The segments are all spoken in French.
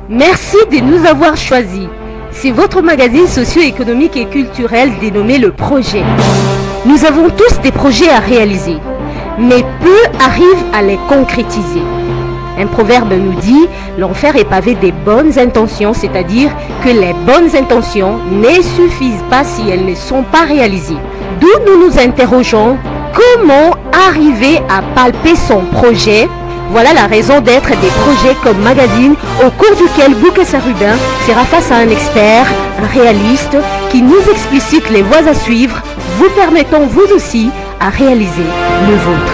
Merci de nous avoir choisis. C'est votre magazine socio-économique et culturel dénommé Le Projet. Nous avons tous des projets à réaliser, mais peu arrivent à les concrétiser. Un proverbe nous dit « L'enfer est pavé des bonnes intentions », c'est-à-dire que les bonnes intentions ne suffisent pas si elles ne sont pas réalisées. D'où nous nous interrogeons comment arriver à palper son projet. Voilà la raison d'être des projets comme magazine au cours duquel Boukassa Rubin sera face à un expert, un réaliste qui nous explicite les voies à suivre, vous permettant vous aussi à réaliser le vôtre.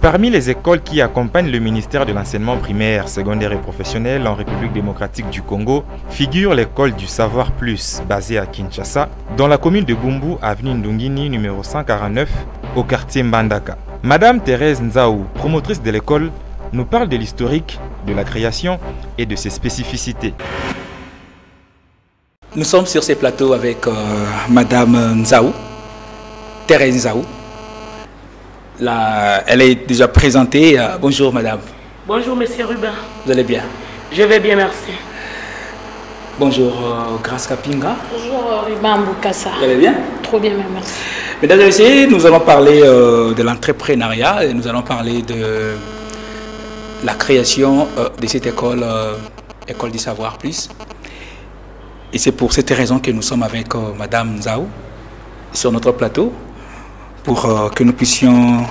Parmi les écoles qui accompagnent le ministère de l'enseignement primaire, secondaire et professionnel en République démocratique du Congo figure l'école du Savoir Plus basée à Kinshasa, dans la commune de Bumbu, avenue Ndungini numéro 149 au quartier Mbandaka. Madame Thérèse Nzaou, promotrice de l'école, nous parle de l'historique de la création et de ses spécificités. Nous sommes sur ces plateaux avec Madame Nzaou, Thérèse Nzaou. Elle est déjà présentée. Bonjour Madame. Bonjour Monsieur Rubin. Vous allez bien? Je vais bien, merci. Bonjour Grace Kapinga. Bonjour Rubin Boukassa. Vous allez bien? Trop bien, merci. Mesdames et messieurs, nous allons parler de l'entrepreneuriat et nous allons parler de la création de cette école, école du Savoir Plus. Et c'est pour cette raison que nous sommes avec Madame Nzaou sur notre plateau pour que nous puissions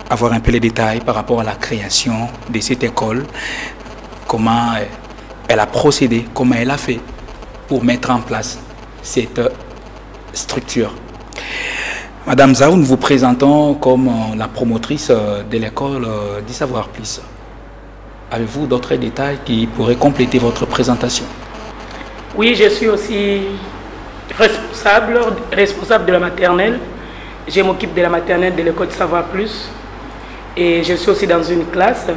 avoir un peu les détails par rapport à la création de cette école, comment elle a procédé, comment elle a fait pour mettre en place cette structure. Madame Nzaou, nous vous présentons comme la promotrice de l'école du Savoir Plus. Avez-vous d'autres détails qui pourraient compléter votre présentation? Oui, je suis aussi responsable de la maternelle. Je m'occupe de la maternelle de l'école Savoir Plus. Et je suis aussi dans une classe.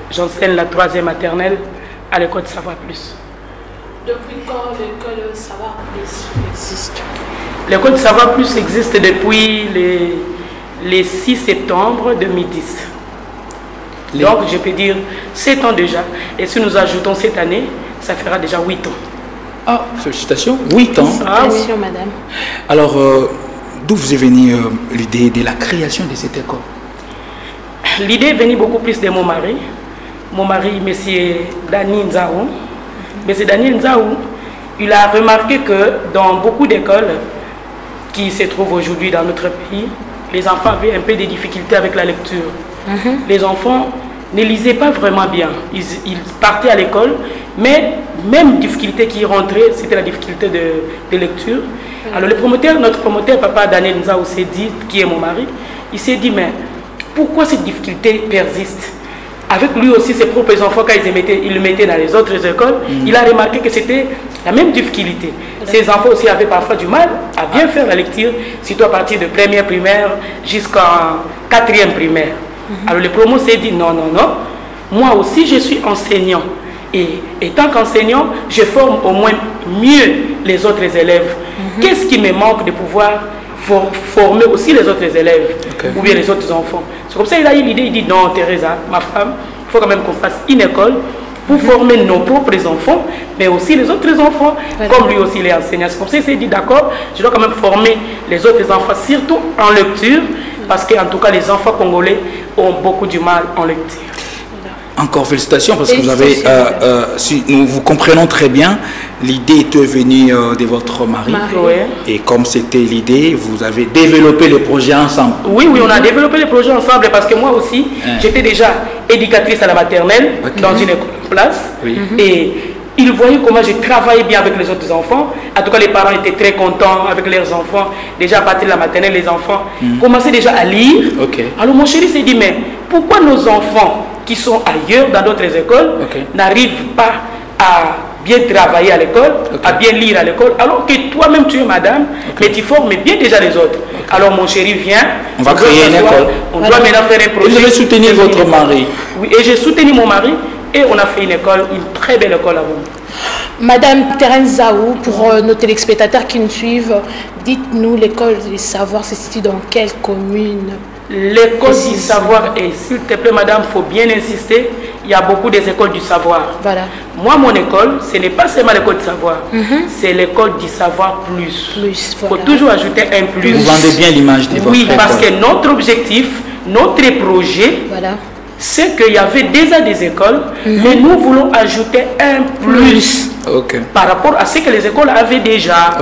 J'enseigne la 3e maternelle à l'école Savoir Plus. Depuis quand l'école Savoir Plus existe? L'école Savoir Plus existe depuis le 6 septembre 2010. Donc, je peux dire 7 ans déjà. Et si nous ajoutons cette année, ça fera déjà 8 ans. Ah, félicitations, 8 ans. Ah, Bien oui. sûr, madame. Alors, d'où vous est venue l'idée de la création de cette école? L'idée est venue beaucoup plus de mon mari. Mon mari, M. Daniel Nzaou. M. Daniel Nzaou, il a remarqué que dans beaucoup d'écoles qui se trouvent aujourd'hui dans notre pays, les enfants avaient un peu de difficultés avec la lecture. Les enfants ne lisaient pas vraiment bien. Ils partaient à l'école, mais même difficulté qui rentrait, c'était la difficulté de lecture. Alors notre promoteur, papa Daniel Nzaou, s'est dit, qui est mon mari, il s'est dit, mais pourquoi cette difficulté persiste? Avec lui aussi, ses propres enfants, quand il le mettait dans les autres écoles, il a remarqué que c'était la même difficulté. Ses enfants aussi avaient parfois du mal à bien faire la lecture, surtout à partir de première primaire jusqu'en 4e primaire. Alors le promo s'est dit non, moi aussi je suis enseignant et tant qu'enseignant, je forme au moins mieux les autres élèves. Qu'est-ce qui me manque de pouvoir former aussi les autres élèves ou bien les autres enfants? C'est comme ça qu'il a eu l'idée, il dit non Teresa, ma femme, il faut quand même qu'on fasse une école pour former nos propres enfants, mais aussi les autres enfants, comme lui aussi il est enseignant. C'est comme ça qu'il s'est dit d'accord, je dois quand même former les autres enfants, surtout en lecture, parce qu'en tout cas les enfants congolais ont beaucoup du mal en lecture. Encore félicitations parce que vous avez, si nous vous comprenons très bien, l'idée était venue de votre mari. Et comme c'était l'idée, vous avez développé le projet ensemble. Oui, on a développé le projet ensemble parce que moi aussi, j'étais déjà éducatrice à la maternelle dans une école de place. Et ils voyaient comment je travaillais bien avec les autres enfants. En tout cas, les parents étaient très contents avec leurs enfants. Déjà à partir de la maternelle, les enfants commençaient déjà à lire. Alors mon chéri s'est dit, mais pourquoi nos enfants qui sont ailleurs dans d'autres écoles n'arrivent pas à bien travailler à l'école, à bien lire à l'école, alors que toi-même tu es madame, mais tu formes bien déjà les autres. Alors mon chéri vient, on va créer une école. On doit maintenant faire un projet. Et vous avez soutenu votre mari? Oui, et j'ai soutenu mon mari et on a fait une école, une très belle école à vous. Madame Thérèse Nzaou, pour nos téléspectateurs qui nous suivent, dites-nous, l'école des savoirs se situe dans quelle commune L'école du savoir, et s'il te plaît madame, il faut bien insister, il y a beaucoup des écoles du savoir. Voilà. Moi, mon école, ce n'est pas seulement l'école du savoir, c'est l'école du savoir plus. Il faut toujours ajouter un plus. Vous vendez bien l'image de votre école. Oui, parce que notre objectif, notre projet, c'est qu'il y avait déjà des écoles, mais nous voulons ajouter un plus par rapport à ce que les écoles avaient déjà.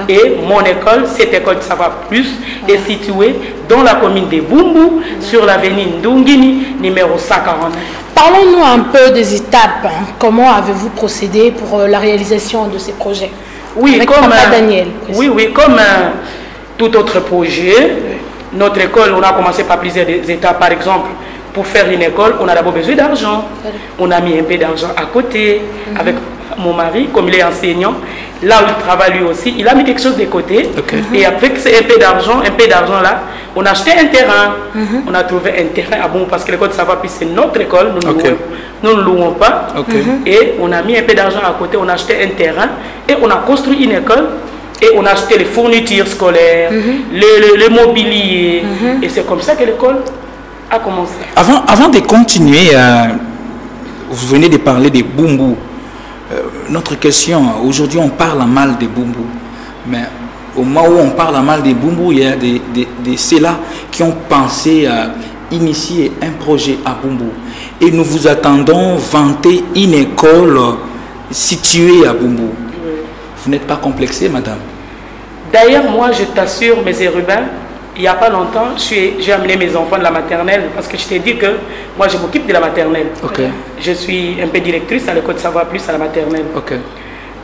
Et mon école, cette école de savoir plus, est située dans la commune de Bumbu, sur l'avenue Ndungini, numéro 149. Parlons-nous un peu des étapes. Hein. Comment avez-vous procédé pour la réalisation de ces projets? Oui, avec comme Daniel. Comme tout autre projet, notre école, on a commencé par plusieurs étapes. Par exemple, pour faire une école, on a d'abord besoin d'argent. On a mis un peu d'argent à côté avec mon mari, comme il est enseignant. Là où il travaille lui aussi, il a mis quelque chose de côté. Et avec un peu d'argent là, on a acheté un terrain. On a trouvé un terrain à bon parce que l'école de savoir puis c'est notre école, nous ne louons pas. Et on a mis un peu d'argent à côté, on a acheté un terrain et on a construit une école. Et on a acheté les fournitures scolaires, le mobilier. Et c'est comme ça que l'école a commencé. Avant de continuer, vous venez de parler des Bumbu. Notre question, aujourd'hui on parle mal des Bumbu, mais au moment où on parle mal des Bumbu, il y a des ceux-là qui ont pensé à initier un projet à Bumbu. Et nous vous attendons vanter une école située à Bumbu. Vous n'êtes pas complexé, madame? D'ailleurs, moi je t'assure, mes érubins, il n'y a pas longtemps, j'ai amené mes enfants de la maternelle parce que je t'ai dit que moi je m'occupe de la maternelle. Je suis un peu directrice à l'école de savoir plus à la maternelle.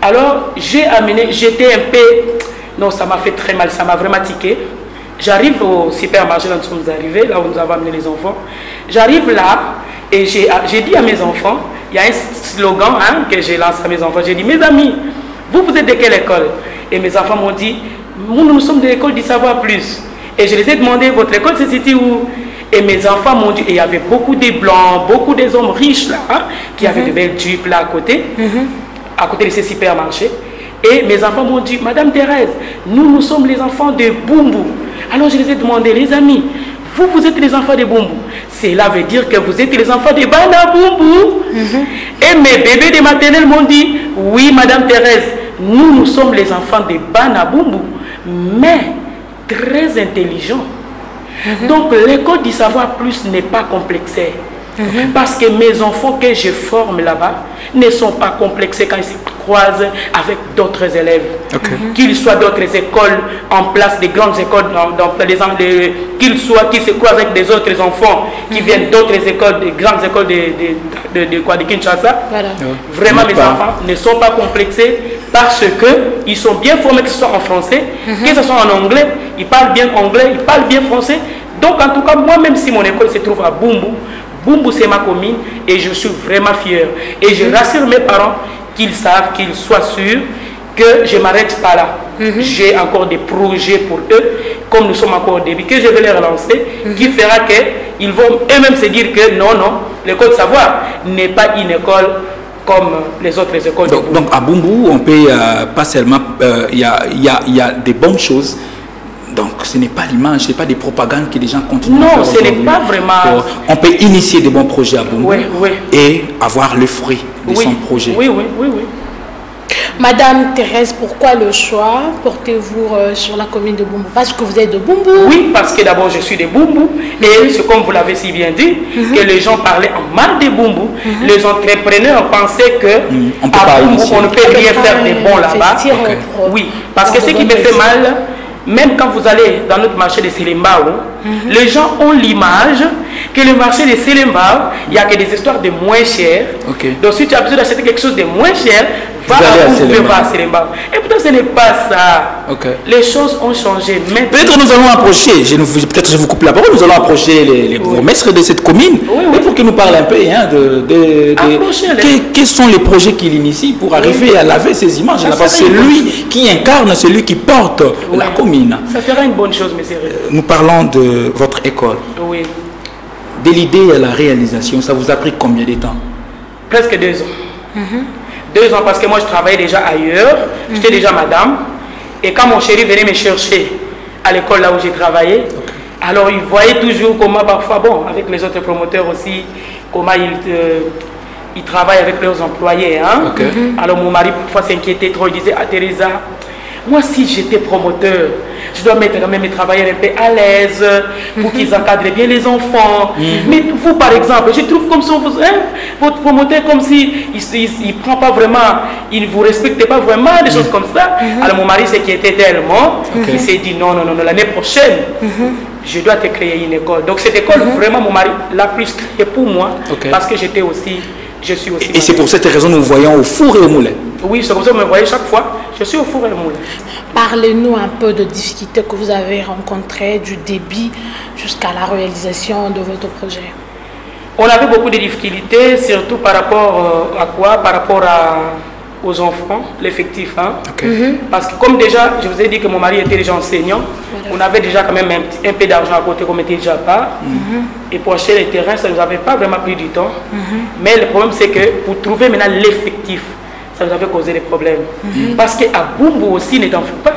Alors j'étais un peu, non ça m'a fait très mal, ça m'a vraiment tiqué. J'arrive au supermarché, là nous sommes arrivés, là où nous avons amené les enfants. J'arrive là et j'ai dit à mes enfants, il y a un slogan que j'ai lancé à mes enfants, j'ai dit mes amis, vous êtes de quelle école? Et mes enfants m'ont dit, nous sommes de l'école du savoir plus. Et je les ai demandé, votre école se situe où? Et mes enfants m'ont dit, et il y avait beaucoup de blancs, beaucoup des hommes riches là, qui avaient de belles jupes là à côté de ces supermarchés. Et mes enfants m'ont dit, Madame Thérèse, nous sommes les enfants de Bumbu. Alors je les ai demandé, les amis, vous êtes les enfants de Bumbu. Cela veut dire que vous êtes les enfants de Bana Bumbu. Et mes bébés de maternelle m'ont dit, oui Madame Thérèse, nous sommes les enfants de Bana Bumbu. Mais très intelligent. Donc l'école du savoir plus n'est pas complexée. Parce que mes enfants que je forme là-bas ne sont pas complexés quand ils se croisent avec d'autres élèves. Qu'ils soient d'autres écoles en place, des grandes écoles, qu'ils se croisent avec des autres enfants qui viennent d'autres écoles, des grandes écoles de Kinshasa. Vraiment, mes enfants ne sont pas complexés parce qu'ils sont bien formés, que ce soit en français, que ce soit en anglais, ils parlent bien anglais, ils parlent bien français. Donc en tout cas, moi, même si mon école se trouve à Bumbu, Bumbu c'est ma commune et je suis vraiment fier. Et je rassure mes parents qu'ils savent, qu'ils soient sûrs que je ne m'arrête pas là. J'ai encore des projets pour eux, comme nous sommes encore au début, que je vais les relancer, qui fera qu'ils vont eux-mêmes se dire que non, l'école de savoir n'est pas une école comme les autres écoles. Donc à Bumbu, on peut pas seulement, il y a des bonnes choses. Donc ce n'est pas l'image, ce n'est pas des propagandes que les gens continuent à faire. Non, ce n'est pas vraiment... On peut initier de bons projets à Bumbu et avoir le fruit de son projet. Oui. Madame Thérèse, pourquoi le choix portez-vous sur la commune de Bumbu? Parce que vous êtes de Bumbu? Oui, parce que d'abord je suis de Bumbu et c'est comme vous l'avez si bien dit, que les gens parlaient en mal de Bumbu. Les entrepreneurs pensaient que à Bumbu on ne peut rien faire de bon là-bas. Oui, parce que ce qui me fait mal, même quand vous allez dans notre marché de Selembao, les gens ont l'image que le marché de Selembao, il n'y a que des histoires de moins cher. Donc si tu as besoin d'acheter quelque chose de moins cher, va à Selembao. Et pourtant ce n'est pas ça. Les choses ont changé. Peut-être nous allons approcher, peut-être je vous coupe la parole, nous allons approcher les bourgmestres de cette commune pour qu'ils nous parlent un peu quels sont les projets qu'il initie pour arriver à laver ces images. C'est lui qui incarne, celui qui porte la commune. Ça sera une bonne chose, monsieur. Nous parlons de votre école. De l'idée à la réalisation, ça vous a pris combien de temps? Presque 2 ans. 2 ans parce que moi je travaillais déjà ailleurs, j'étais déjà madame. Et quand mon chéri venait me chercher à l'école là où j'ai travaillé, Alors, ils voyaient toujours comment, parfois, bon, avec les autres promoteurs aussi, comment ils travaillent avec leurs employés. Hein? Okay. Alors, mon mari, parfois, s'inquiétait trop. Il disait, ah, Teresa, moi, si j'étais promoteur, je dois mettre quand même mes travailleurs un peu à l'aise pour qu'ils encadrent bien les enfants. Mais vous, par exemple, je trouve comme ça, votre promoteur, comme si il prend pas vraiment, il ne vous respecte pas vraiment, des choses comme ça. Alors, mon mari s'inquiétait tellement, il s'est dit, non, l'année prochaine, je dois te créer une école. Donc, cette école, vraiment, mon mari l'a plus créée pour moi, parce que je suis aussi. Et c'est pour cette raison que nous voyons au four et au moulin. Oui, c'est comme ça que vous me voyez chaque fois. Je suis au four et au moulin. Parlez-nous un peu de difficultés que vous avez rencontrées du début jusqu'à la réalisation de votre projet. On avait beaucoup de difficultés, surtout par rapport à quoi? Par rapport aux enfants, l'effectif. Hein? Parce que comme déjà, je vous ai dit que mon mari était déjà enseignant, on avait déjà quand même un peu d'argent à côté qu'on mettait déjà pas. Et pour acheter les terrains, ça ne nous avait pas vraiment pris du temps. Mais le problème, c'est que pour trouver maintenant l'effectif, ça nous avait causé des problèmes. Parce qu'à Bumbu aussi, ne t'en fais pas,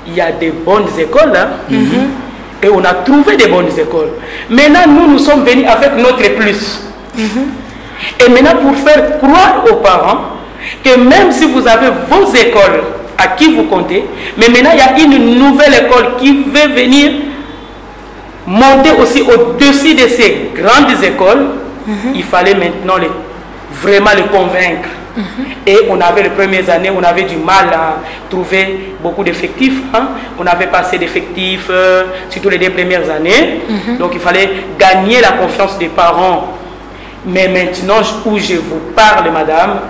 il y a des bonnes écoles. Hein? Et on a trouvé des bonnes écoles. Maintenant, nous sommes venus avec notre plus. Et maintenant, pour faire croire aux parents que même si vous avez vos écoles à qui vous comptez, mais maintenant, il y a une nouvelle école qui veut venir monter aussi au-dessus de ces grandes écoles, il fallait maintenant vraiment les convaincre. Et on avait les premières années, on avait du mal à trouver beaucoup d'effectifs. Hein? On n'avait pas assez d'effectifs, surtout les 2 premières années. Donc il fallait gagner la confiance des parents. Mais maintenant où je vous parle, madame,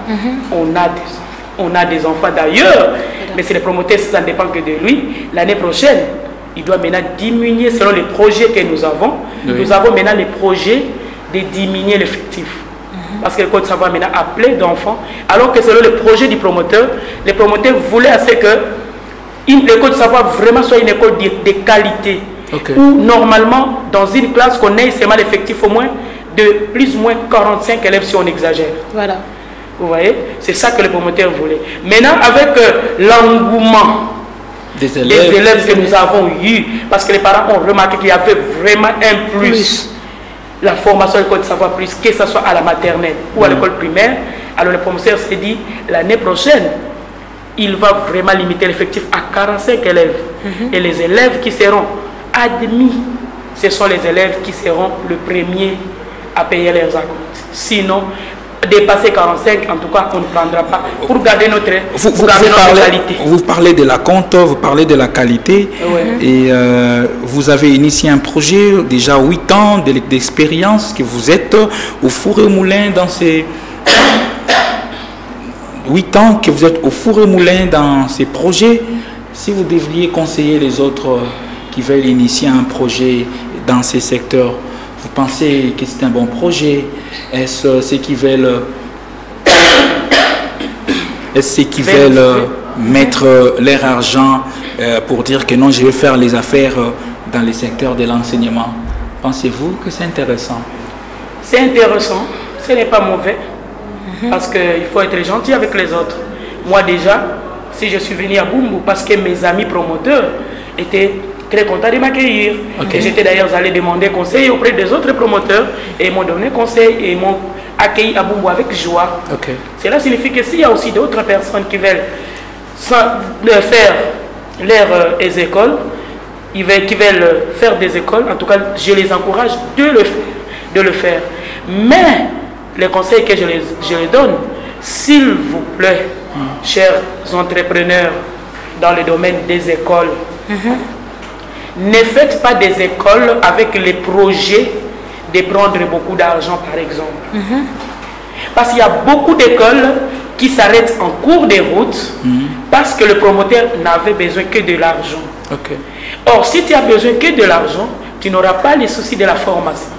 on a des enfants d'ailleurs. Mais c'est le promoteur, ça ne dépend que de lui. L'année prochaine, il doit maintenant diminuer selon les projets que nous avons. Nous avons maintenant les projets de diminuer l'effectif. Parce que l'école de savoir maintenant a plein d'enfants, alors que selon le projet du promoteur, les promoteurs voulaient assez que l'école de savoir vraiment soit une école de qualité. Où normalement, dans une classe, qu'on ait seulement l'effectif au moins de plus ou moins 45 élèves si on exagère. Voilà. Vous voyez, c'est ça que les promoteurs voulaient. Maintenant, avec l'engouement des élèves que nous avons eu, parce que les parents ont remarqué qu'il y avait vraiment un plus. La formation à l'école de savoir plus, que ce soit à la maternelle ou à l'école primaire. Alors le professeur s'est dit, l'année prochaine, il va vraiment limiter l'effectif à 45 élèves. Et les élèves qui seront admis, ce sont les élèves qui seront le premier à payer leurs acomptes. Sinon, dépasser 45, en tout cas, on ne prendra pas pour garder notre qualité. Vous parlez de la compte, vous parlez de la qualité. Et vous avez initié un projet, déjà 8 ans d'expérience, que vous êtes au four et au moulin dans ces... 8 ans que vous êtes au four et au moulin dans ces projets. Si vous devriez conseiller les autres qui veulent initier un projet dans ces secteurs, vous pensez que c'est un bon projet? Est-ce ceux qui veulent, mettre leur argent pour dire que non, je vais faire les affaires dans les secteurs de l'enseignement? Pensez-vous que c'est intéressant? C'est intéressant, ce n'est pas mauvais, parce qu'il faut être gentil avec les autres. Moi déjà, si je suis venu à Bumbu, parce que mes amis promoteurs étaient très content de m'accueillir. Et j'étais d'ailleurs allé demander conseil auprès des autres promoteurs et ils m'ont donné conseil et ils m'ont accueilli à Bumbu avec joie. Cela signifie que s'il y a aussi d'autres personnes qui veulent faire leurs écoles, qui veulent faire des écoles, en tout cas, je les encourage de le faire. Mais les conseils que je les donne, s'il vous plaît, chers entrepreneurs dans le domaine des écoles, ne faites pas des écoles avec les projets de prendre beaucoup d'argent, par exemple. Parce qu'il y a beaucoup d'écoles qui s'arrêtent en cours de route parce que le promoteur n'avait besoin que de l'argent. Or, si tu as besoin que de l'argent, tu n'auras pas les soucis de la formation.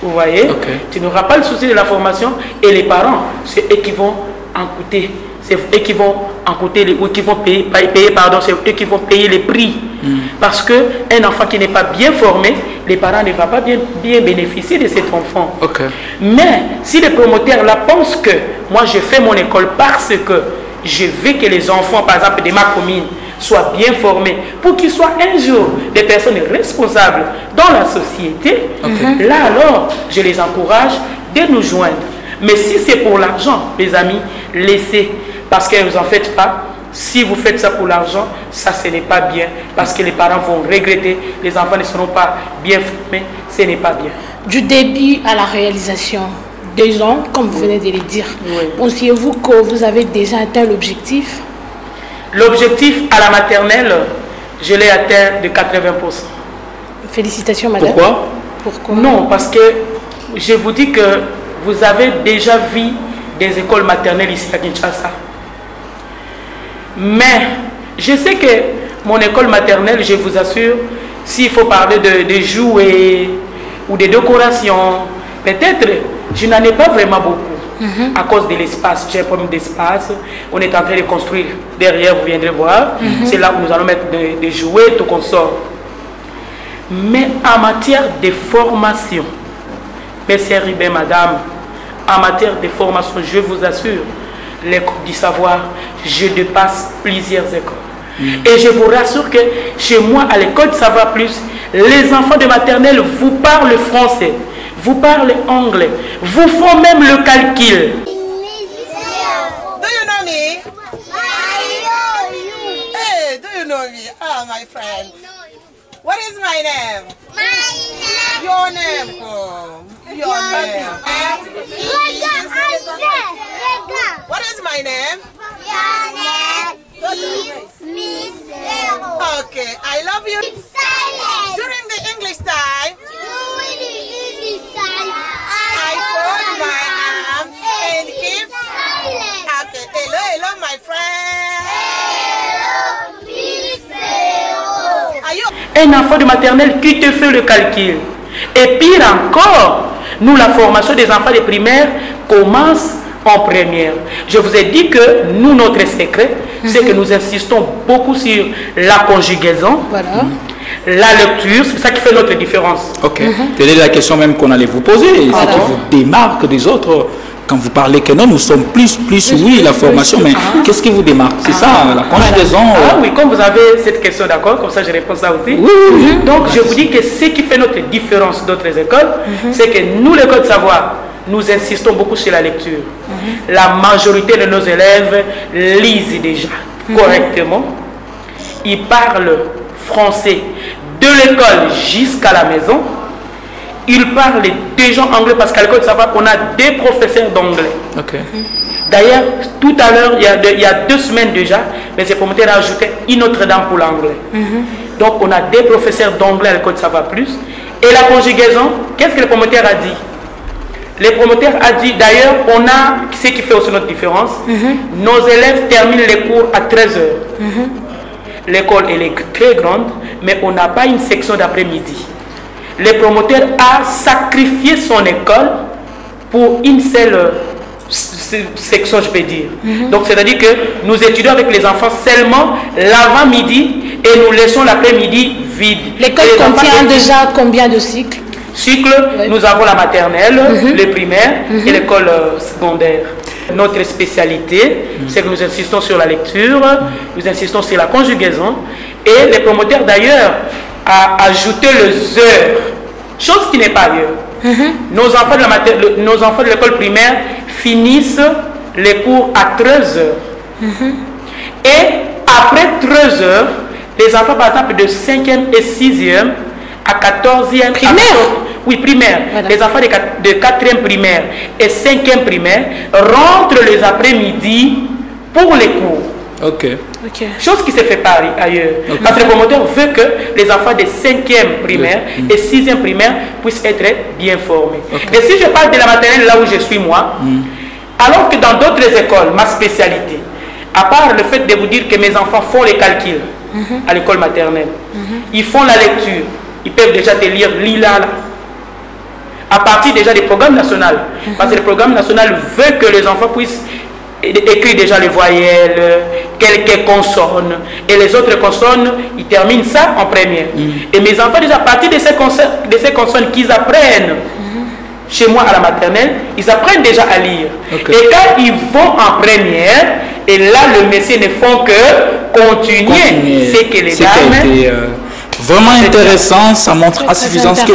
Vous voyez? Tu n'auras pas le souci de la formation et les parents, c'est eux qui vont en coûter. C'est eux qui vont en coûter, ou qui vont payer, c'est eux qui vont payer les prix. Parce qu'un enfant qui n'est pas bien formé, les parents ne vont pas bien bénéficier de cet enfant. Mais si les promoteurs là pensent que moi je fais mon école parce que je veux que les enfants, par exemple, de ma commune, soient bien formés, pour qu'ils soient un jour des personnes responsables dans la société, là alors, je les encourage de nous joindre. Mais si c'est pour l'argent, mes amis, laissez, parce que ne vous en faites pas. Si vous faites ça pour l'argent, ça ce n'est pas bien, parce que les parents vont regretter, les enfants ne seront pas bien formés, ce n'est pas bien. Du début à la réalisation, 2 ans, comme vous venez de le dire, pensez-vous que vous avez déjà atteint l'objectif? L'objectif à la maternelle, je l'ai atteint de 80%. Félicitations, madame. Pourquoi? Non, parce que je vous dis que vous avez déjà vu des écoles maternelles ici à Kinshasa. Mais je sais que mon école maternelle, je vous assure, s'il faut parler de jouets ou de décorations, peut-être je n'en ai pas vraiment beaucoup à cause de l'espace. J'ai un problème d'espace. On est en train de construire derrière, vous viendrez voir. C'est là où nous allons mettre des jouets, tout qu'on sort. Mais en matière de formation, merci Ribé, madame, en matière de formation, je vous assure, l'école du savoir, je dépasse plusieurs écoles. Et je vous rassure que chez moi, à l'école du savoir plus, les enfants de maternelle vous parlent français, vous parlent anglais, vous font même le calcul. Do you know me? I know you. Hey, do you know me? Ah, my friend. What is my name? My name. Your name. Oh, your name. What is my name? Your name is Miss Vero. Okay, I love you. Keep silent. During the English time, I fold my arm and keep silent. Okay, hello, hello, my friend. Hello, Miss Vero. Are you? Un enfant de maternelle qui te fait le calcul. Et pire encore, nous, la formation des enfants de primaire commence en première. Je vous ai dit que nous, notre secret, c'est que nous insistons beaucoup sur la conjugaison, la lecture, c'est ça qui fait notre différence. Ok. C'est la question même qu'on allait vous poser. Ce qui vous démarque des autres. Quand vous parlez que non, nous sommes plus oui, la formation, mais qu'est-ce qui vous démarque? C'est ça, la conjugaison. Ah oui, comme vous avez cette question, d'accord, comme ça je réponds ça aussi. Donc je vous dis que ce qui fait notre différence d'autres écoles, c'est que nous, l'école de savoir, nous insistons beaucoup sur la lecture. La majorité de nos élèves lisent déjà correctement. Ils parlent français de l'école jusqu'à la maison. Ils parlent déjà anglais parce qu'à l'école de savoir qu'on a des professeurs d'anglais. D'ailleurs, tout à l'heure, il y a 2 semaines déjà, mais c'est promoteur a ajouté une autre dame pour l'anglais. Donc on a des professeurs d'anglais à l'école de savoir plus. Et la conjugaison, qu'est-ce que le promoteur a dit? Le promoteur a dit, d'ailleurs, on a ce qui fait aussi notre différence. Nos élèves terminent les cours à 13 h. L'école, elle est très grande, mais on n'a pas une section d'après-midi. Le promoteur a sacrifié son école pour une seule section, je peux dire. Donc, c'est-à-dire que nous étudions avec les enfants seulement l'avant-midi et nous laissons l'après-midi vide. L'école contient déjà combien de cycles? Nous avons la maternelle, le primaire et l'école secondaire. Notre spécialité, c'est que nous insistons sur la lecture, nous insistons sur la conjugaison et les promoteurs d'ailleurs a ajouté les heures, chose qui n'est pas ailleurs. Nos enfants de l'école primaire finissent les cours à 13 h. Et après 13 h, les enfants par exemple de 5e et 6e à 14e primaire. Oui, primaire. Les enfants de 4e primaire et 5e primaire rentrent les après-midi pour les cours. Chose qui se fait pas ailleurs. Parce que le promoteur veut que les enfants de 5e primaire et 6e primaire puissent être bien formés. Et si je parle de la maternelle là où je suis moi, alors que dans d'autres écoles, ma spécialité, à part le fait de vous dire que mes enfants font les calculs à l'école maternelle, ils font la lecture, ils peuvent déjà te lire Lila là. À partir déjà des programmes nationaux. Parce que le programme national veut que les enfants puissent écrire déjà les voyelles, quelques consonnes. Et les autres consonnes, ils terminent ça en première. Et mes enfants, déjà à partir de ces consonnes qu'ils apprennent, chez moi à la maternelle, ils apprennent déjà à lire. Okay. Et quand ils vont en première, et là, le messieurs ne font que continuer ce que les dames... Vraiment intéressant, ça montre à suffisance que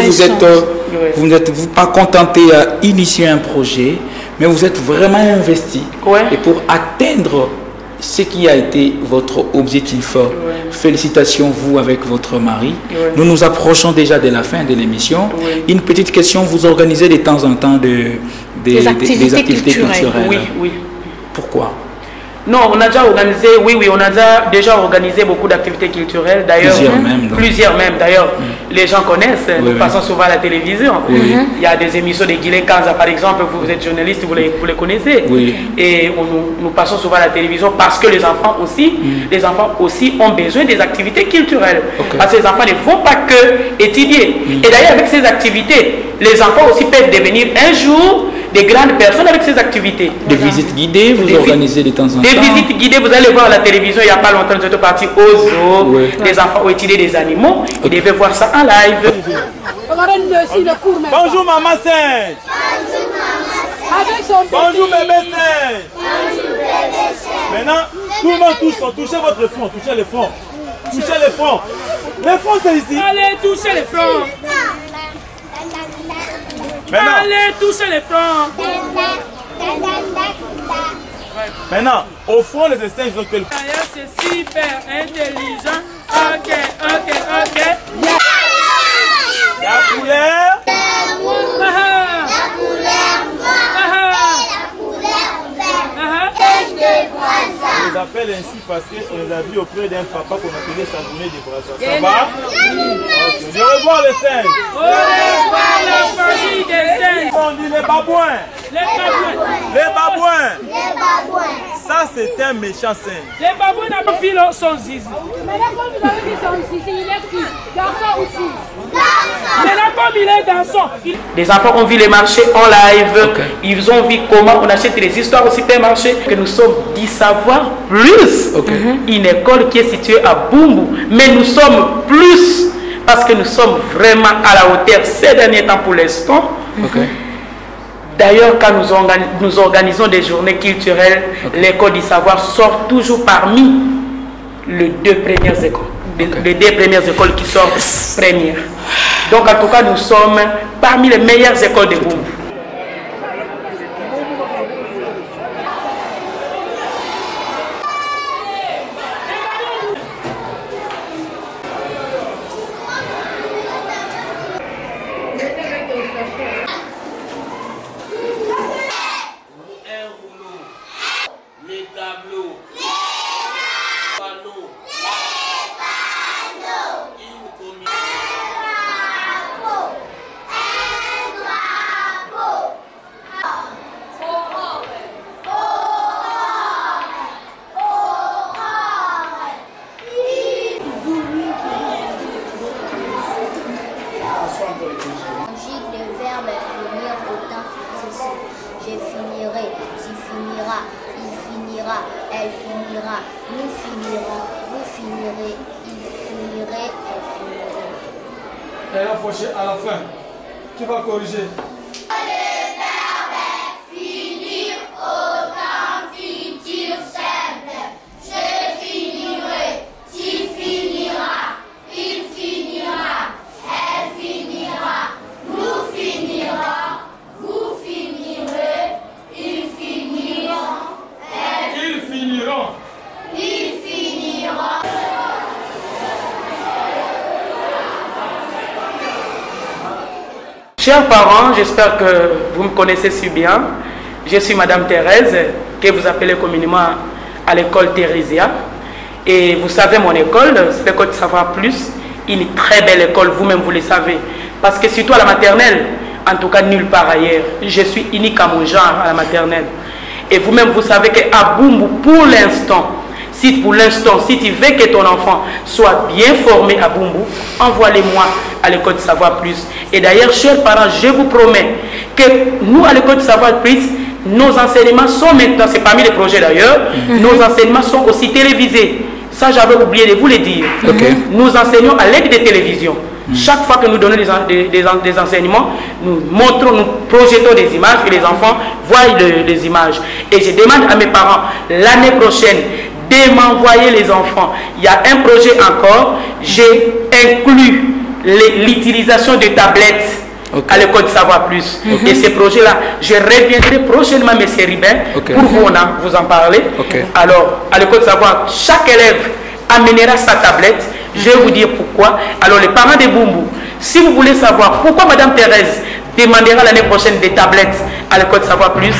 vous n'êtes pas contenté à initier un projet, mais vous êtes vraiment investi. Et pour atteindre ce qui a été votre objectif, félicitations vous avec votre mari. Nous nous approchons déjà de la fin de l'émission. Une petite question, vous organisez de temps en temps des activités culturelles. Oui. Pourquoi? Non, on a déjà organisé, on a déjà organisé beaucoup d'activités culturelles. D'ailleurs, plusieurs même. D'ailleurs, les gens connaissent. Nous passons souvent à la télévision. Il y a des émissions de Guilin Kanza, par exemple. Vous êtes journaliste, vous les connaissez. Et nous passons souvent à la télévision parce que les enfants aussi ont besoin des activités culturelles. Parce que les enfants ne vont pas que étudier. Et d'ailleurs, avec ces activités, les enfants aussi peuvent devenir un jour des grandes personnes avec ces activités. Des visites guidées, vous organisez de temps en temps. Des visites guidées, vous allez voir à la télévision, il n'y a pas longtemps, nous étions partis au zoo. Les enfants ont étudié des animaux. Ils devaient voir ça en live. Bonjour maman Singe. Bonjour bébé Singe. Maintenant, tout le monde touche, touchez votre front, touchez les fronts. Touchez les fronts. Les fronts c'est ici. Allez, touchez les fronts. Maintenant. Allez, touchez les fronts. Maintenant, au fond des singes, donc c'est super intelligent. Ok. La couleur. On les appelle ainsi parce qu'on les a vus auprès d'un papa qu'on appelait sa journée de brassard. Ça va? Okay. Je vais revoir les singes. On revoir la famille des singes. On dit les babouins. Les babouins. Ça, c'est un méchant singe. Les babouins n'ont pas vu son zizi. Mais là, comme vous avez vu son zizi, il est qui? Garçon aussi. Mais là, comme il est garçon. Les enfants ont vu les marchés en live. Ils ont vu comment on achète les histoires au supermarché. Que nous sommes d'y savoir plus. Une école qui est située à Bumbu. Mais nous sommes plus parce que nous sommes vraiment à la hauteur ces derniers temps pour l'instant. D'ailleurs, quand nous organisons des journées culturelles, l'école du savoir sort toujours parmi les deux premières écoles. Les deux premières écoles qui sortent premières. Donc, en tout cas, nous sommes parmi les meilleures écoles de Bumbu. À la fin, tu vas corriger. Chers parents, j'espère que vous me connaissez si bien. Je suis Madame Thérèse, que vous appelez communément à l'école Thérésia. Et vous savez, mon école, c'est l'école de Savoir Plus, une très belle école, vous-même vous le savez. Parce que surtout à la maternelle, en tout cas nulle part ailleurs, je suis unique à mon genre à la maternelle. Et vous-même vous savez qu'à Bumbu, pour l'instant, si tu veux que ton enfant soit bien formé à Bumbu, envoie-les-moi à l'école de Savoir Plus. Et d'ailleurs, chers parents, je vous promets que nous, à l'école de Savoir Plus, nos enseignements sont maintenant, c'est parmi les projets d'ailleurs, nos enseignements sont aussi télévisés. Ça, j'avais oublié de vous le dire. Nous enseignons à l'aide des télévisions. Chaque fois que nous donnons des enseignements, nous montrons, nous projetons des images et les enfants voient les images. Et je demande à mes parents l'année prochaine de m'envoyer les enfants. Il y a un projet encore, j'ai inclus l'utilisation de tablettes à l'école de Savoir Plus. Et ces projets-là, je reviendrai prochainement, M. Ribin, pour vous en parler. Alors, à l'école de Savoir, chaque élève amènera sa tablette. Je vais vous dire pourquoi. Alors, les parents de Bumbu, si vous voulez savoir pourquoi Mme Thérèse demandera l'année prochaine des tablettes à l'école de Savoir Plus,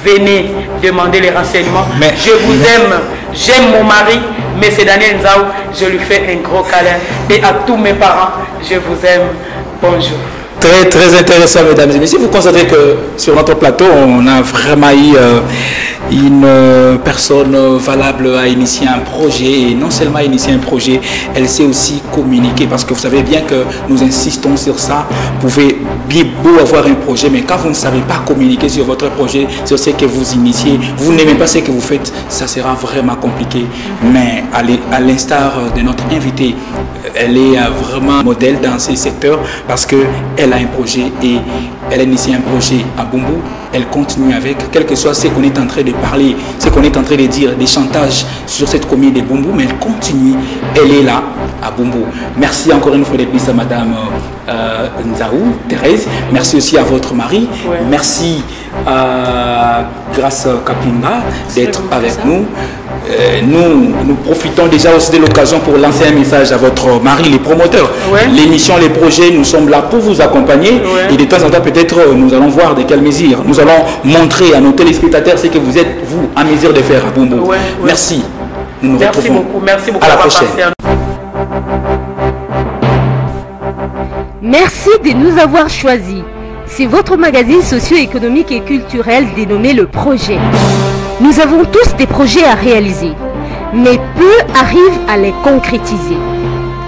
venez demander les renseignements. Je vous aime, j'aime mon mari, M. Daniel Nzaou, je lui fais un gros câlin. Et à tous mes parents, je vous aime. Bonjour. Très, très intéressant, mesdames et messieurs. Vous constatez que sur notre plateau, on a vraiment eu une personne valable à initier un projet. Et non seulement initier un projet, elle sait aussi communiquer. Parce que vous savez bien que nous insistons sur ça. Vous pouvez bien beau avoir un projet, mais quand vous ne savez pas communiquer sur votre projet, sur ce que vous initiez, vous n'aimez pas ce que vous faites, ça sera vraiment compliqué. Mais à l'instar de notre invitée, elle est vraiment modèle dans ces secteurs parce qu'elle a un projet et elle a initié un projet à Bumbu. Elle continue avec, quel que soit ce qu'on est en train de parler, ce qu'on est en train de dire, des chantages sur cette commune de Bumbu, mais elle continue, elle est là à Bumbu. Merci encore une fois d'être plus à Madame Nzaou, Thérèse. Merci aussi à votre mari. Merci à Grâce Kapinga d'être avec nous. Nous profitons déjà aussi de l'occasion pour lancer un message à votre mari, les promoteurs. L'émission, les projets, nous sommes là pour vous accompagner. Et de temps en temps, peut-être, nous allons voir de quelles mesures. Nous allons montrer à nos téléspectateurs ce que vous êtes, vous, en mesure de faire à Bumbu. Merci. Nous nous retrouvons. Beaucoup. Merci beaucoup. À la prochaine. Merci de nous avoir choisis. C'est votre magazine socio-économique et culturel dénommé Le Projet. Nous avons tous des projets à réaliser, mais peu arrivent à les concrétiser.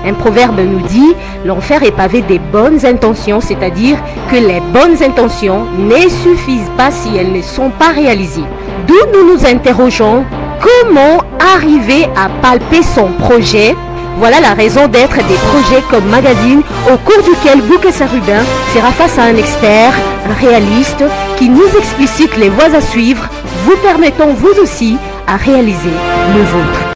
Un proverbe nous dit « L'enfer est pavé des bonnes intentions », c'est-à-dire que les bonnes intentions ne suffisent pas si elles ne sont pas réalisées. D'où nous nous interrogeons comment arriver à palper son projet. Voilà la raison d'être des projets comme magazine au cours duquel Boukessa Rubin sera face à un expert, un réaliste qui nous explicite les voies à suivre, vous permettant vous aussi à réaliser le vôtre.